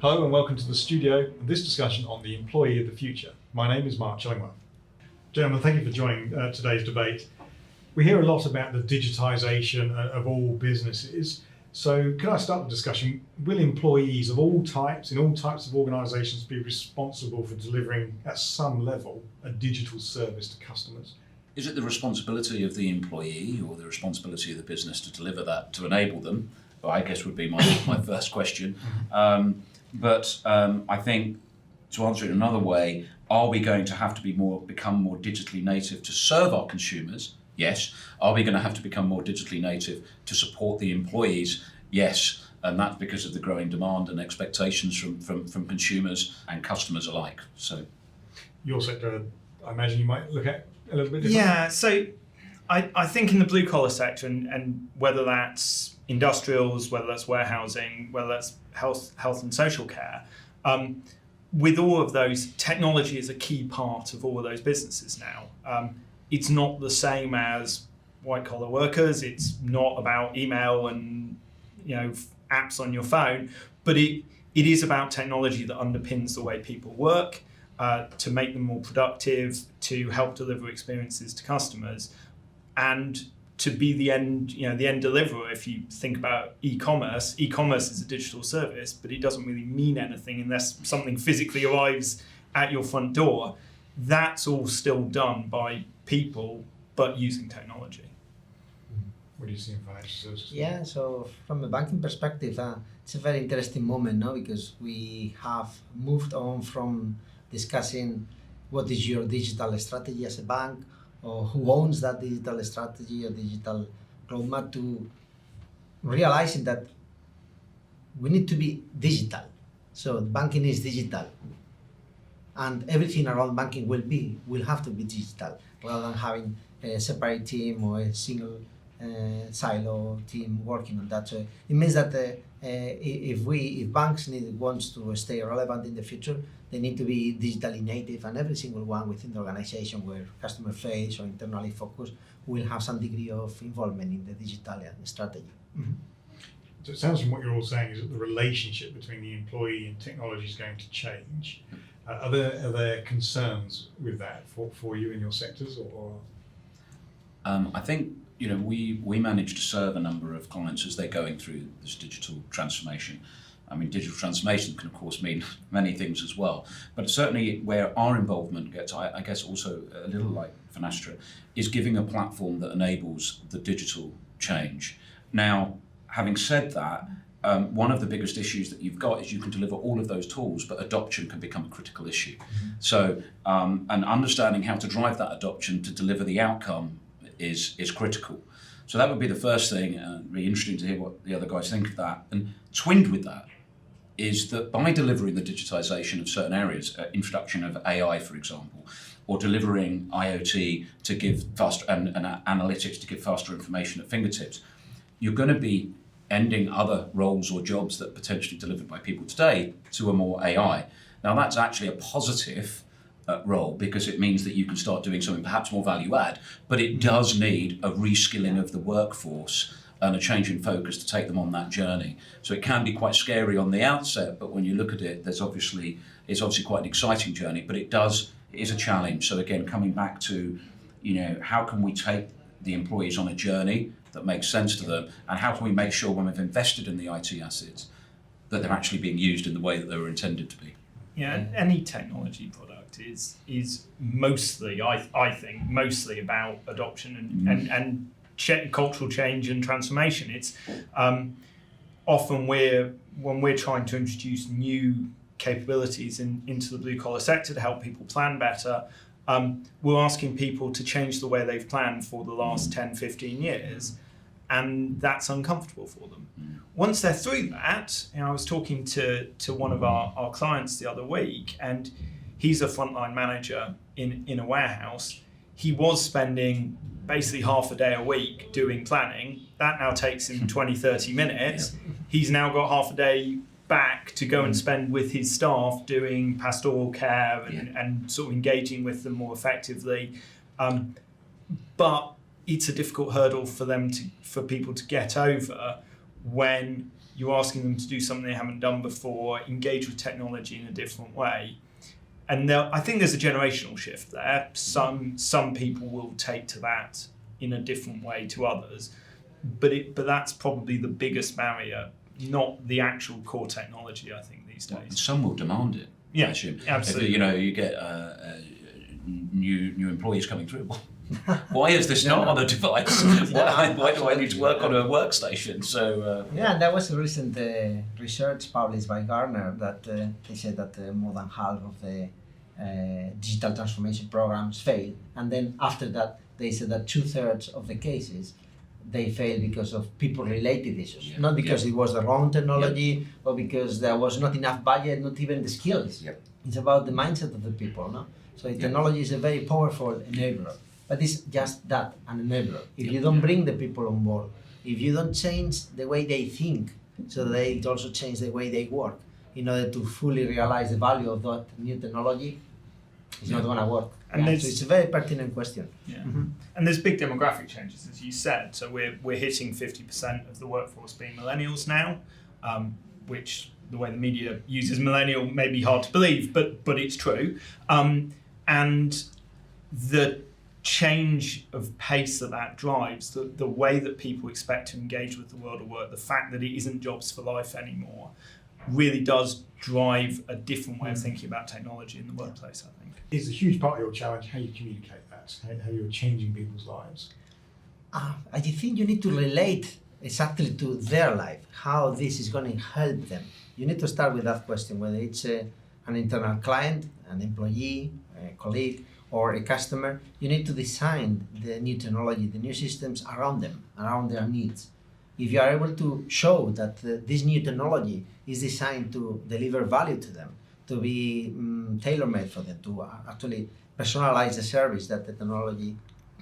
Hello and welcome to the studio and this discussion on the employee of the future. My name is Mark Chillingworth. Gentlemen, thank you for joining today's debate. We hear a lot about the digitisation of all businesses. So can I start the discussion? Will employees of all types, in all types of organisations, be responsible for delivering at some level a digital service to customers? Is it the responsibility of the employee or the responsibility of the business to deliver that, to enable them? Well, I guess would be my first question. But I think, to answer it another way, are we going to have to become more digitally native to serve our consumers? Yes. Are we going to have to become more digitally native to support the employees? Yes. And that's because of the growing demand and expectations from consumers and customers alike. So, your sector, I imagine you might look at a little bit differently. Yeah, so I think in the blue collar sector, and whether that's industrials, whether that's warehousing, whether that's health and social care, with all of those, technology is a key part of all of those businesses now. It's not the same as white collar workers. It's not about email and apps on your phone, but it is about technology that underpins the way people work, to make them more productive, to help deliver experiences to customers, and to be the end deliverer. If you think about e-commerce is a digital service, but it doesn't really mean anything unless something physically arrives at your front door. That's all still done by people, but using technology. What do you see in financial services? Yeah, so from a banking perspective, it's a very interesting moment now, because we have moved on from discussing what is your digital strategy as a bank, or who owns that digital strategy or digital roadmap, to realizing that we need to be digital. So banking is digital, and everything around banking will have to be digital, rather than having a separate team or a single silo team working on that. So it means that if banks wants to stay relevant in the future, they need to be digitally native, and every single one within the organization, where customer face or internally focused, will have some degree of involvement in the digital strategy. Mm-hmm. So it sounds from what you're all saying is that the relationship between the employee and technology is going to change. Are there concerns with that for you in your sectors, or? I think we manage to serve a number of clients as they're going through this digital transformation. I mean, digital transformation can of course mean many things as well, but certainly where our involvement gets, I guess also a little like Finastra, is giving a platform that enables the digital change. Now, having said that, one of the biggest issues that you've got is you can deliver all of those tools, but adoption can become a critical issue. Mm-hmm. So, and understanding how to drive that adoption to deliver the outcome is critical. So that would be the first thing, and it'd be interesting to hear what the other guys think of that. And twinned with that is that by delivering the digitization of certain areas, introduction of AI, for example, or delivering IoT to give faster and analytics to give faster information at fingertips, you're going to be ending other roles or jobs that potentially delivered by people today to a more AI. Now that's actually a positive role, because it means that you can start doing something perhaps more value add, but it does need a reskilling of the workforce and a change in focus to take them on that journey. So it can be quite scary on the outset, but when you look at it, it's obviously quite an exciting journey, but it is a challenge. So again, coming back to, how can we take the employees on a journey that makes sense to them, and how can we make sure when we've invested in the IT assets that they're actually being used in the way that they were intended to be? Yeah, any technology product is mostly, I think, mostly about adoption and cultural change and transformation. It's often when we're trying to introduce new capabilities into the blue collar sector to help people plan better, we're asking people to change the way they've planned for the last 10, 15 years, and that's uncomfortable for them. Once they're through that, I was talking to one of our clients the other week, and he's a frontline manager in a warehouse. He was spending basically half a day a week doing planning. That now takes him 20, 30 minutes. Yeah. He's now got half a day back to go and spend with his staff doing pastoral care and sort of engaging with them more effectively. But it's a difficult hurdle for people to get over when you're asking them to do something they haven't done before, engage with technology in a different way. And I think there's a generational shift there. Some people will take to that in a different way to others, but that's probably the biggest barrier, not the actual core technology, I think, these days. And some will demand it. Yeah, I assume. absolutely. If, you get new employees coming through. Well, why is this not on a device? Why do I need to work on a workstation? So yeah, there was a recent research published by Gartner that they said that more than half of the digital transformation programs fail, and then after that they said that 2/3 of the cases they fail because of people-related issues, not because it was the wrong technology or because there was not enough budget, not even the skills. It's about the mindset of the people, no? So technology is a very powerful enabler, but it's just that, an enabler. If you don't bring the people on board, if you don't change the way they think, so they also change the way they work in order to fully realize the value of that new technology, it's not going to work. And So it's a very pertinent question. Yeah. And there's big demographic changes, as you said. So we're hitting 50% of the workforce being millennials now, which the way the media uses millennial may be hard to believe, but it's true. And the change of pace that drives, the way that people expect to engage with the world of work, the fact that it isn't jobs for life anymore, really does drive a different way of thinking about technology in the workplace, I think. It's a huge part of your challenge how you communicate that, how you're changing people's lives. I think you need to relate exactly to their life, how this is going to help them. You need to start with that question, whether it's an internal client, an employee, a colleague, or a customer. You need to design the new technology, the new systems around them, around their needs. If you are able to show that this new technology is designed to deliver value to them, to be tailor-made for them, to actually personalize the service that the technology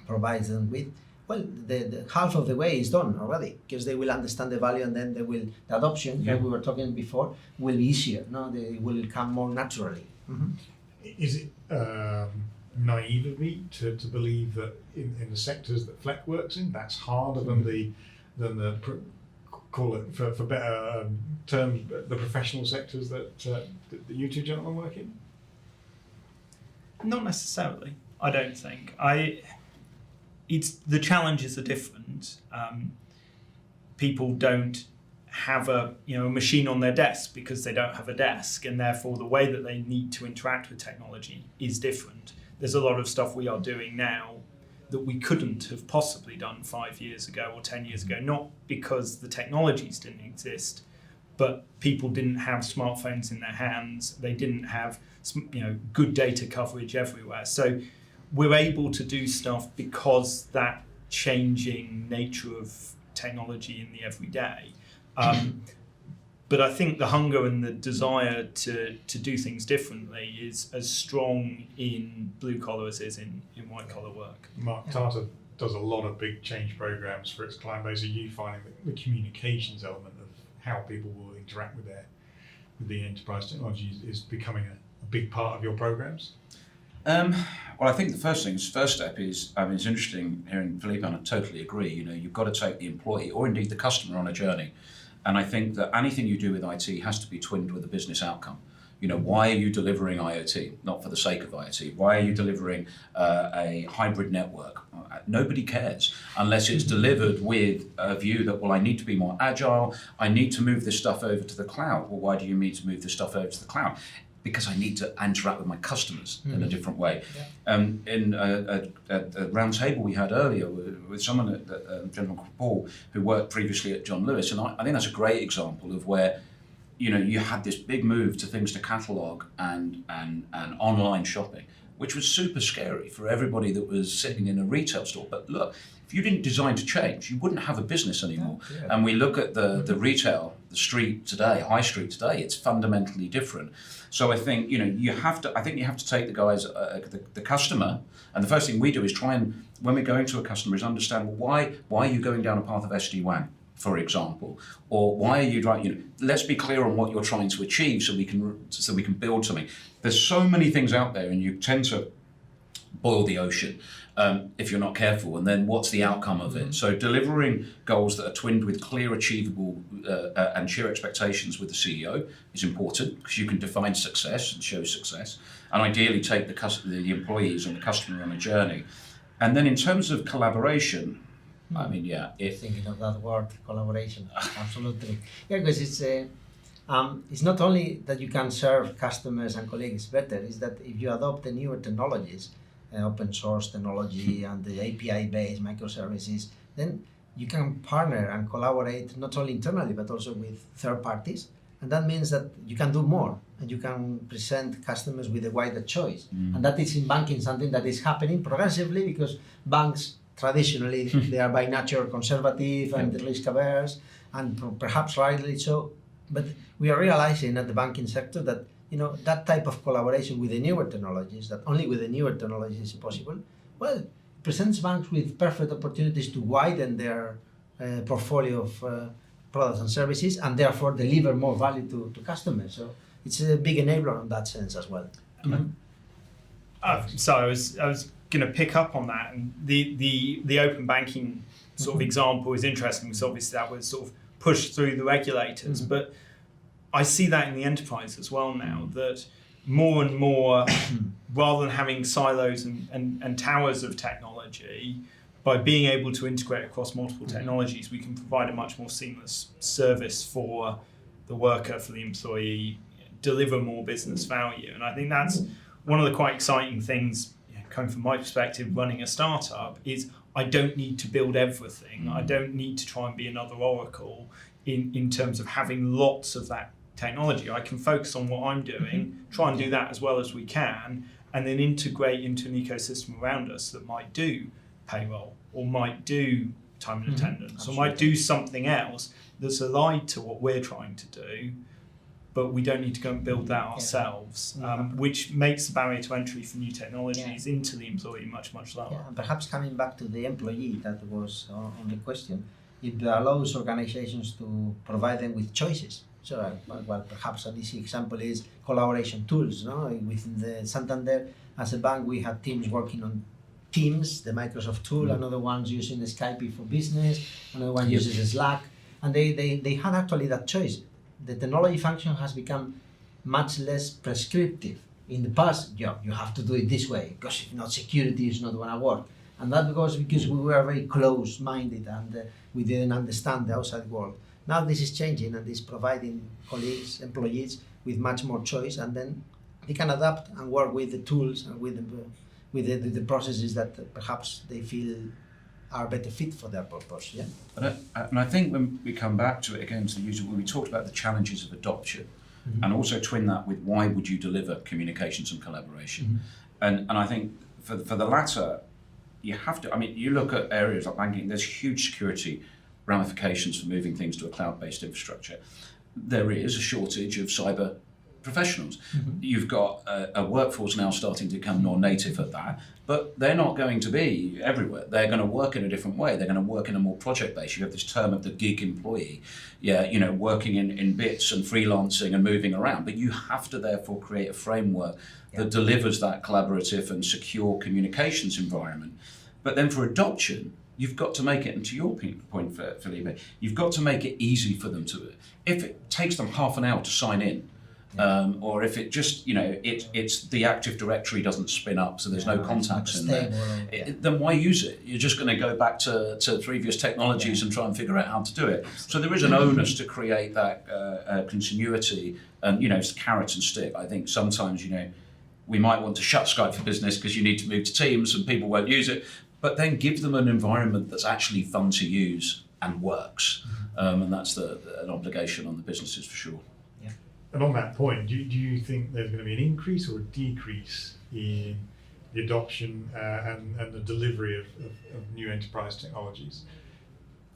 provides them with, well, the half of the way is done already, because they will understand the value, and then the adoption, like we were talking before, will be easier. No, they will come more naturally. Is it naive of me to believe that in the sectors that Fleck works in, that's harder than the call it for better terms, the professional sectors that you two gentlemen work in? Not necessarily, I don't think. The challenges are different. People don't have a machine on their desk because they don't have a desk, and therefore the way that they need to interact with technology is different. There's a lot of stuff we are doing now that we couldn't have possibly done 5 years ago or 10 years ago, not because the technologies didn't exist, but people didn't have smartphones in their hands, they didn't have good data coverage everywhere. So we're able to do stuff because that changing nature of technology in the everyday. But I think the hunger and the desire to do things differently is as strong in blue collar as is in white collar work. Mark, Tata does a lot of big change programs for its client base. Are you finding that the communications element of how people will interact with the enterprise technology is becoming a big part of your programs? Well, I think the first step is, it's interesting hearing Felipe, and I totally agree, you've got to take the employee or indeed the customer on a journey. And I think that anything you do with IT has to be twinned with a business outcome. Why are you delivering IoT? Not for the sake of IoT. Why are you delivering a hybrid network? Nobody cares unless it's delivered with a view that, well, I need to be more agile. I need to move this stuff over to the cloud. Well, why do you need to move this stuff over to the cloud? Because I need to interact with my customers in a different way. In a round table we had earlier with someone at General Paul who worked previously at John Lewis, and I think that's a great example of where you had this big move to things to catalogue and online shopping, which was super scary for everybody that was sitting in a retail store. But look, if you didn't design to change, you wouldn't have a business anymore. And we look at the retail, the street today, high street today, it's fundamentally different. So I think you have to take the guys, the customer, and the first thing we do is try and, when we're going to a customer, is understand, well, why are you going down a path of SD-WAN, for example, or why are you trying? Let's be clear on what you're trying to achieve, so we can build something. There's so many things out there, and you tend to boil the ocean if you're not careful, and then what's the outcome of it? So delivering goals that are twinned with clear, achievable and share expectations with the CEO is important, because you can define success and show success, and ideally take the employees and the customer on a journey. And then in terms of collaboration, I mean, Thinking of that word, collaboration, absolutely. Yeah, because it's not only that you can serve customers and colleagues better, it's that if you adopt the newer technologies, open source technology and the API-based microservices, then you can partner and collaborate not only internally but also with third parties. And that means that you can do more and you can present customers with a wider choice. And that is in banking something that is happening progressively, because banks traditionally they are by nature conservative and risk averse, and perhaps rightly so. But we are realizing at the banking sector that that type of collaboration with the newer technologies, that only with the newer technologies is possible, well, presents banks with perfect opportunities to widen their portfolio of products and services, and therefore deliver more value to customers. So it's a big enabler in that sense as well. So I was going to pick up on that, and the open banking sort of example is interesting, because obviously that was sort of pushed through the regulators, but I see that in the enterprise as well now, that more and more, rather than having silos and towers of technology, by being able to integrate across multiple technologies, we can provide a much more seamless service for the worker, for the employee, deliver more business value. And I think that's one of the quite exciting things, coming from my perspective, running a startup, is I don't need to build everything. I don't need to try and be another Oracle in terms of having lots of that technology. I can focus on what I'm doing, try and do that as well as we can, and then integrate into an ecosystem around us that might do payroll, or might do time and attendance, or might do something else that's allied to what we're trying to do, but we don't need to go and build that ourselves, which makes the barrier to entry for new technologies into the employee much, much lower. Yeah, and perhaps coming back to the employee that was on the question, it allows organizations to provide them with choices. So, well, perhaps an easy example is collaboration tools. Within the Santander, as a bank, we had teams working on Teams, the Microsoft tool, another one's using Skype for business, another one uses Slack, and they had actually that choice. The technology function has become much less prescriptive. In the past, you have to do it this way, because if not, security is not going to work. And that because we were very close-minded and we didn't understand the outside world. Now this is changing, and it's providing colleagues, employees with much more choice, and then they can adapt and work with the tools and with the processes that perhaps they feel are better fit for their purpose. Yeah. And I think when we come back to it again, to the user, when we talked about the challenges of adoption, and also twin that with why would you deliver communications and collaboration, and I think for the latter, you have to. I mean, you look at areas like banking. There's huge security ramifications for moving things to a cloud-based infrastructure. There is a shortage of cyber professionals. You've got a workforce now starting to become non-native at that, but they're not going to be everywhere. They're going to work in a different way. They're going to work in a more project-based. You have this term of the gig employee, working in bits and freelancing and moving around. But you have to therefore create a framework that delivers that collaborative and secure communications environment. But then for adoption, you've got to make it, and to your point, Felipe, you've got to make it easy for them to. If it takes them half an hour to sign in, or if it just, it's the Active Directory doesn't spin up, so there's no contacts in there, then why use it? You're just going to go back to previous technologies and try and figure out how to do it. So there is an onus to create that continuity, and it's carrot and stick. I think sometimes, we might want to shut Skype for Business because you need to move to Teams and people won't use it, but then give them an environment that's actually fun to use and works. And that's an obligation on the businesses for sure. Yeah. And on that point, do you think there's going to be an increase or a decrease in the adoption and the delivery of new enterprise technologies?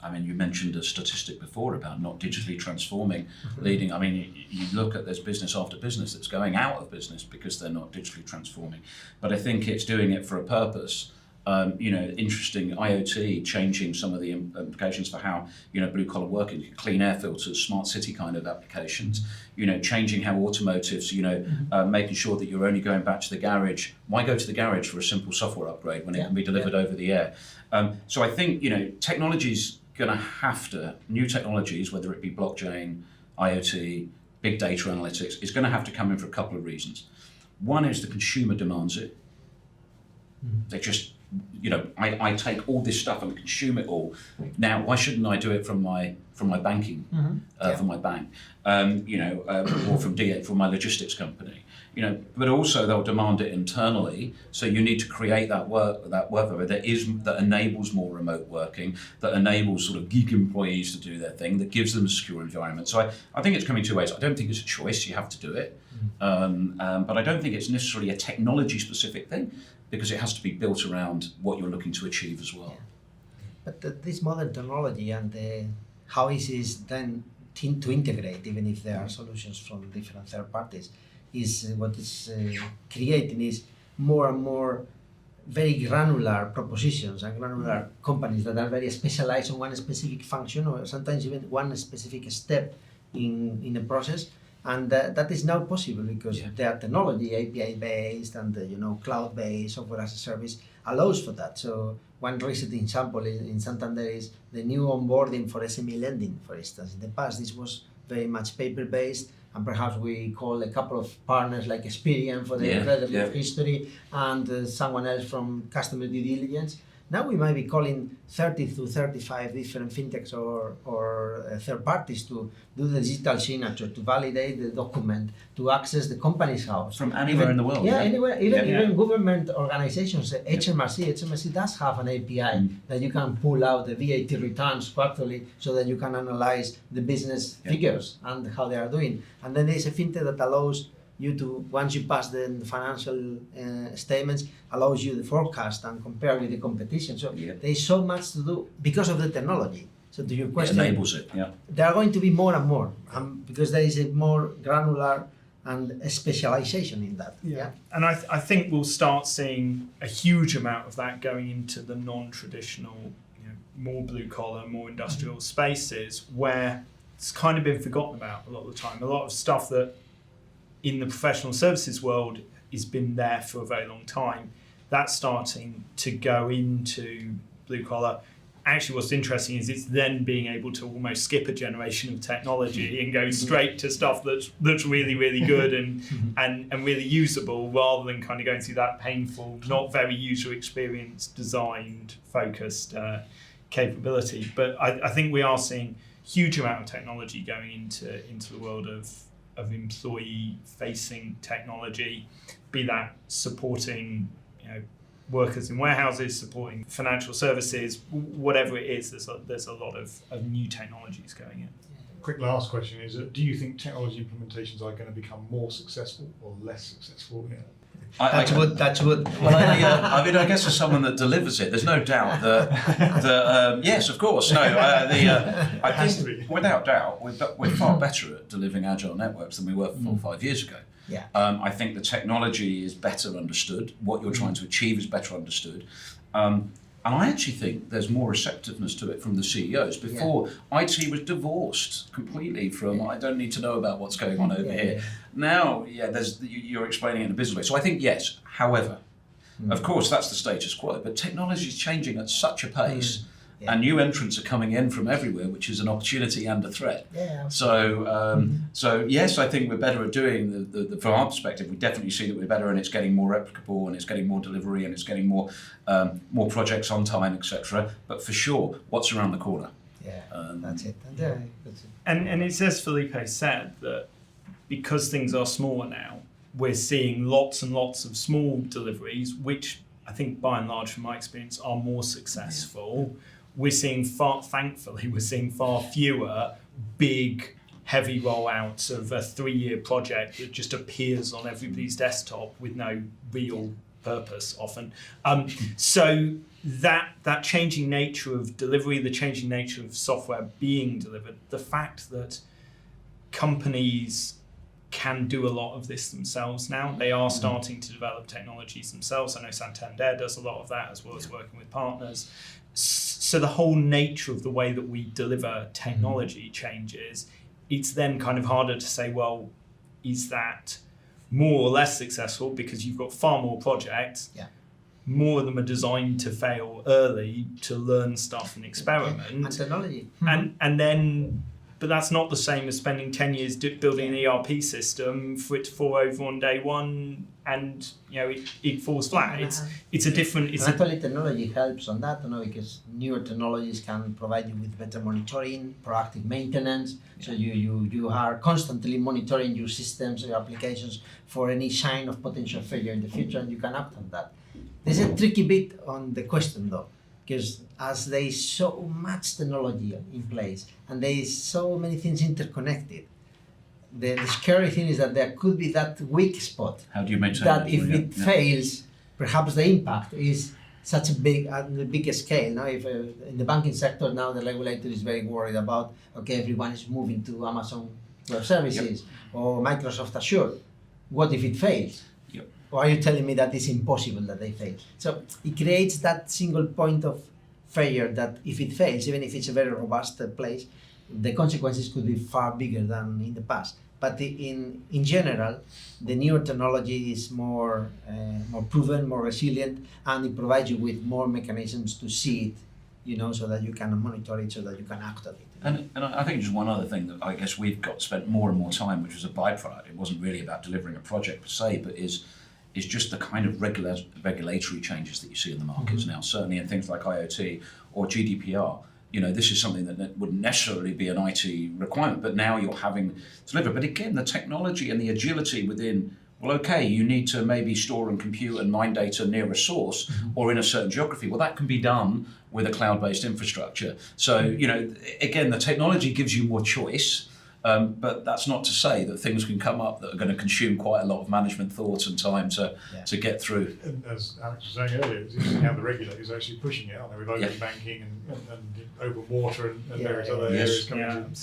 I mean, you mentioned a statistic before about not digitally transforming, leading. I mean, you look at there's business after business that's going out of business because they're not digitally transforming. But I think it's doing it for a purpose. Interesting IoT changing some of the implications for how, blue collar working, clean air filters, smart city kind of applications, changing how automotives, making sure that you're only going back to the garage. Why go to the garage for a simple software upgrade when it can be delivered over the air? So I think, technology's going to have to, new technologies, whether it be blockchain, IoT, big data analytics, is going to have to come in for a couple of reasons. One is the consumer demands it. They just, I take all this stuff and consume it all. Now, why shouldn't I do it from my banking, from my bank, or from my logistics company? But also they'll demand it internally. So you need to create that work that enables more remote working, that enables sort of gig employees to do their thing, that gives them a secure environment. So I think it's coming two ways. I don't think it's a choice; you have to do it. But I don't think it's necessarily a technology specific thing, because it has to be built around what you're looking to achieve as well. Yeah. But this modern technology and how easy is then to integrate, even if there are solutions from different third parties, is what is creating is more and more very granular propositions and granular companies that are very specialized on one specific function, or sometimes even one specific step in a process. And that is now possible because their technology, API-based and cloud-based software as a service, allows for that. So one recent example in Santander is the new onboarding for SME lending, for instance. In the past, this was very much paper-based, and perhaps we call a couple of partners like Experian for the credit history and someone else from customer due diligence. Now we might be calling 30 to 35 different fintechs or third parties to do the digital signature, to validate the document, to access the company's house. From anywhere in the world. Anywhere, even government organizations, HMRC does have an API that you can pull out the VAT returns quarterly so that you can analyze the business figures and how they are doing. And then there's a fintech that allows you to, once you pass the financial statements, allows you the forecast and compare with the competition. So there's so much to do because of the technology. So to your question, it enables it. There are going to be more and more because there is a more granular and a specialization in that. And I think we'll start seeing a huge amount of that going into the non-traditional, more blue collar, more industrial spaces where it's kind of been forgotten about a lot of the time. A lot of stuff that in the professional services world has been there for a very long time, that's starting to go into blue collar. Actually, what's interesting is it's then being able to almost skip a generation of technology and go straight to stuff that's really, really good and really usable, rather than kind of going through that painful, not very user experience designed, focused capability. But I think we are seeing huge amount of technology going into the world of employee-facing technology, be that supporting workers in warehouses, supporting financial services, whatever it is. There's a lot of new technologies going in. Quick last question is, do you think technology implementations are going to become more successful or less successful? That's good. Well, I guess for someone that delivers it, there's no doubt that yes, of course. No, I think without doubt we're far better at delivering agile networks than we were 4 or 5 years ago. I think the technology is better understood. What you're trying to achieve is better understood. And I actually think there's more receptiveness to it from the CEOs. Before, IT was divorced completely from, I don't need to know about what's going on over here. Now, you're explaining it in a business way. So I think yes. However, of course, that's the status quo. But technology is changing at such a pace, and new entrants are coming in from everywhere, which is an opportunity and a threat. So yes, I think we're better at doing from our perspective. We definitely see that we're better, and it's getting more replicable, and it's getting more delivery, and it's getting more projects on time, etc. But for sure, what's around the corner? That's it. And it's as Felipe said, that because things are smaller now, we're seeing lots and lots of small deliveries, which I think by and large, from my experience, are more successful. We're seeing far fewer big, heavy rollouts of a 3-year project that just appears on everybody's desktop with no real purpose often. So that changing nature of delivery, the changing nature of software being delivered, the fact that companies can do a lot of this themselves now. They are starting to develop technologies themselves. I know Santander does a lot of that, as well as working with partners. So the whole nature of the way that we deliver technology changes. It's then kind of harder to say, well, is that more or less successful, because you've got far more projects. Yeah. More of them are designed to fail early, to learn stuff and experiment. And technology. And then, but that's not the same as spending 10 years building an ERP system for it to fall over on day one and it falls flat. It's a different. It's actually, technology helps on that, because newer technologies can provide you with better monitoring, proactive maintenance. So you are constantly monitoring your systems, your applications for any sign of potential failure in the future, and you can act on that. There's a tricky bit on the question though, because as there is so much technology in place and there is so many things interconnected, the scary thing is that there could be that weak spot. How do you maintain that? If it fails, perhaps the impact is such a big, on the bigger scale. Now, if in the banking sector now the regulator is very worried about, everyone is moving to Amazon Web Services or Microsoft Azure. What if it fails? Or are you telling me that it's impossible that they fail? So it creates that single point of failure that if it fails, even if it's a very robust place, the consequences could be far bigger than in the past. But in general, the newer technology is more proven, more resilient, and it provides you with more mechanisms to see it, so that you can monitor it, so that you can act on it. And I think just one other thing that I guess we've spent more and more time, which was a byproduct. It wasn't really about delivering a project per se, but is just the kind of regulatory changes that you see in the markets now, certainly in things like IoT or GDPR. This is something that wouldn't necessarily be an IT requirement, but now you're having to deliver. But again, the technology and the agility within, you need to maybe store and compute and mine data near a source or in a certain geography. Well, that can be done with a cloud-based infrastructure. So, again, the technology gives you more choice. But that's not to say that things can come up that are going to consume quite a lot of management thought and time to get through. And as Alex was saying earlier, it's interesting how the regulators are actually pushing it, aren't they, with open banking and open water and various other areas coming in.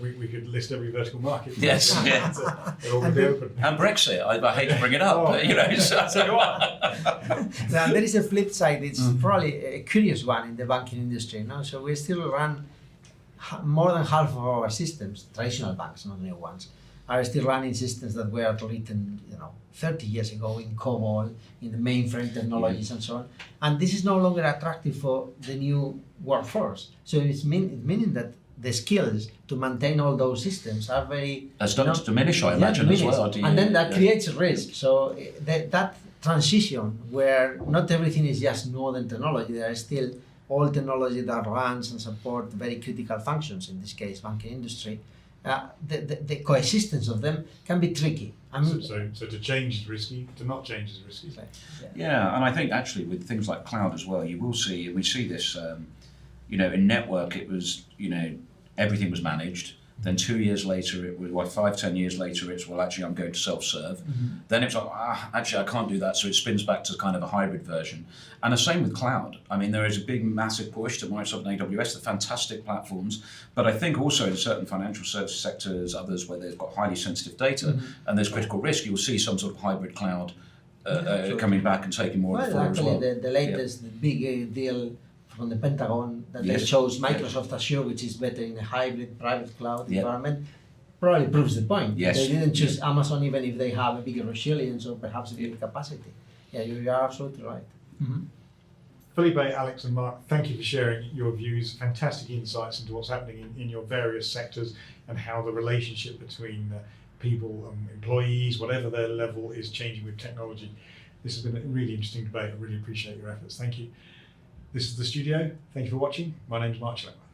We could list every vertical market. Yes, They're all going to be open. And Brexit, I hate to bring it up, but so do I. Now, there is a flip side. It's probably a curious one in the banking industry. So we still run more than half of our systems, traditional banks, not new ones, are still running systems that were written, 30 years ago in COBOL, in the mainframe technologies and so on. And this is no longer attractive for the new workforce. So it's meaning that the skills to maintain all those systems are very... starting to diminish, I imagine, as well. And then that creates a risk. So that transition where not everything is just modern technology, there is still all technology that runs and supports very critical functions, in this case, banking industry, the coexistence of them can be tricky. So to change is risky, to not change is risky. Yeah, and I think actually with things like cloud as well, you will see, and we see this, in network, it was, everything was managed. Then 2 years later, it was 5-10 years later, it's actually I'm going to self-serve. Then it's like actually I can't do that, so it spins back to kind of a hybrid version. And the same with cloud. I mean, there is a big, massive push to Microsoft and AWS, the fantastic platforms. But I think also in certain financial services sectors, others where they've got highly sensitive data and there's critical risk, you'll see some sort of hybrid cloud coming back and taking more of the floor as well. The latest the big deal from the Pentagon that they chose Microsoft Azure, which is better in a hybrid private cloud environment, probably proves the point. They didn't choose Amazon even if they have a bigger resilience or perhaps a bigger capacity. Yeah, you are absolutely right. Felipe, Alex and Mark, thank you for sharing your views, fantastic insights into what's happening in your various sectors and how the relationship between people, employees, whatever their level, is changing with technology. This has been a really interesting debate. I really appreciate your efforts. Thank you. This is The Studio. Thank you for watching. My name is Mark Schlemmer.